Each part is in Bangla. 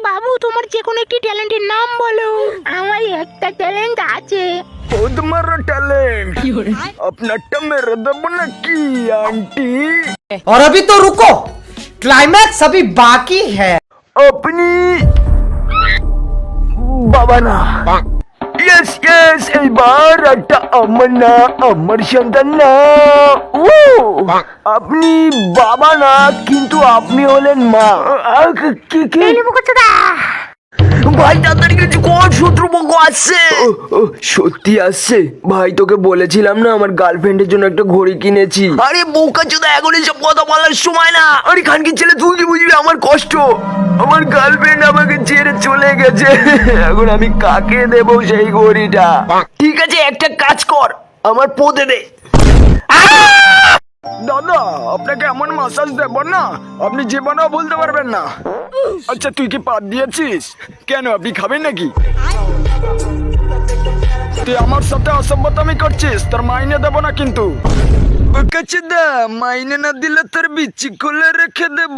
বাবু তোমার যে কোনো একটি ট্যালেন্টের নাম বলো। আমার একটা ট্যালেন্ট আছে। ও তোমার ট্যালেন্ট আপনারটা মেরে দেবো নাকি আন্টি? और अभी तो रुको, क्लाइमैक्स अभी बाकी है। আপনি বাবা না? ইয়েস ইয়েস, এইবার একটা আমার না, আমার সন্তান না। ও আপনি বাবা না, কিন্তু আপনি হলেন মা। কি কি ভাই তাড়াতাড়ি কিছু কর, শত্রুপক্ষ আসছে। সত্যি আসছে? ভাই তোকে বলেছিলাম না আমার গার্লফ্রেন্ডের জন্য একটা ঘড়ি কিনেছি। আরে বোকা চোদা, এখন এসব কথা বলার সময় না। আরে খানকি ছেলে, তুই কি বুঝবি আমার কষ্ট? আমার গার্লফ্রেন্ড আমাকে ছেড়ে চলে গেছে, এখন আমি কাকে দেব সেই ঘড়িটা? ঠিক আছে, একটা কাজ কর, আমার পোতে দে। দাদা, আপনাকে এমন মাসাজ দেব না আপনি জীবনেও বলতে পারবেন না। আচ্ছা তুই কি পাত দিয়েছিস? কেন, আপনি খাবেন নাকি? তুই আমার সাথে অসভ্যতামি করছিস, তোর মাইনে দেব না কিন্তু। দা মাইনে না দিলে তোর বিচি খুলে রেখে দেব।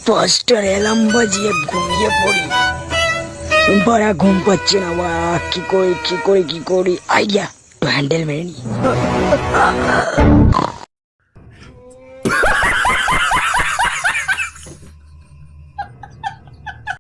পাঁচটার অ্যালার্ম বাজিয়ে ঘুমিয়ে পড়ি, বড়া ঘুম পাচ্ছে না। বা কি করি আইডিয়া, তো হ্যান্ডেল মেরে নি।